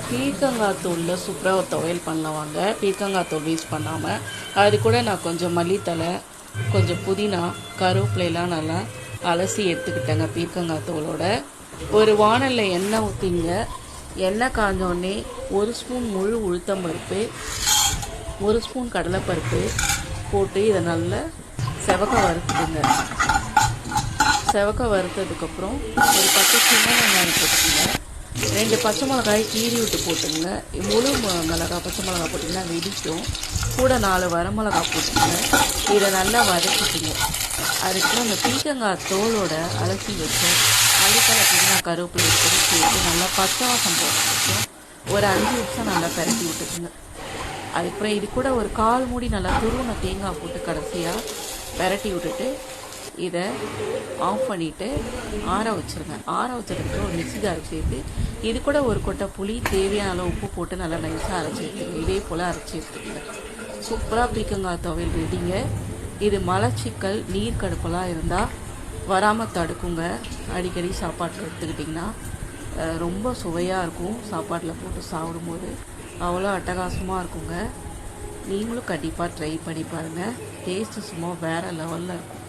பீர்க்கங்காய் தூளில் சூப்பராக ஒரு துவையல் பண்ணலாம் வாங்க. பீர்க்கங்காய் தூள் வேஸ்ட் பண்ணாமல் அது கூட நான் கொஞ்சம் மல்லித்தலை, கொஞ்சம் புதினா, கருவேப்பிலையெல்லாம் நல்லா அலசி எடுத்துக்கிட்டேங்க. பீர்க்கங்காய் தூளோட ஒரு வாணலில் எண்ணெய் ஊற்றிங்க. எண்ணெய் காஞ்சோடனே 1 ஸ்பூன் முழு உளுத்தம்பருப்பு, 1 ஸ்பூன் கடலைப்பருப்பு போட்டு இதை நல்லா செவக்க வறுத்துடுங்க. செவக்க வறுத்ததுக்கப்புறம் ஒரு 10 சின்ன வெங்காயம் போட்டுக்கோங்க. 2 பச்சை மிளகாய் கீறி விட்டு போட்டுங்க. முழு மிளகாய் பச்சை மிளகாய் போட்டிங்கன்னா வெடிக்கும். கூட 4 வரமிளகா போட்டுங்க. இதை நல்லா வதக்கிட்டுங்க. அதுக்கப்புறம் அந்த பீர்க்கங்காய் தோலோட அலசி வச்சு மல்லித்தலை, புதினா, கருவேப்பிலை சேர்த்து நல்லா பச்சை வாசம் போட்டு ஒரு 5 நிமிஷம் நல்லா பரட்டி விட்டுக்குங்க. அதுக்கப்புறம் இது கூட ஒரு 1/4 மூடி நல்லா துருவின தேங்காய் போட்டு கடைசியாக பரட்டி விட்டுட்டு இதை ஆஃப் பண்ணிவிட்டு ஆற வச்சுருங்க. ஆற வச்சதுக்கு ஒரு மிக்ஸி ஜார் சேர்த்து இது கூட ஒரு கொட்டை புளி, தேவையான அளவு உப்பு போட்டு நல்லா நைஸாக அரைச்சி எடுத்துங்க. இதே போல் அரைச்சி எடுத்துக்கங்க. சூப்பராக பீர்க்கங்காய் துவையல் ரெடிங்க. இது மலச்சிக்கல், நீர் கடுப்பெல்லாம் இருந்தால் வராமல் தடுக்குங்க. அடிக்கடி சாப்பாட்டில் எடுத்துக்கிட்டிங்கன்னா ரொம்ப சுவையாக இருக்கும். சாப்பாட்டில் போட்டு சாப்பிடும்போது அவ்வளோ அட்டகாசமாக இருக்குங்க. நீங்களும் கண்டிப்பாக ட்ரை பண்ணி பாருங்கள். டேஸ்ட்டு சும்மா வேறு லெவலில் இருக்கும்.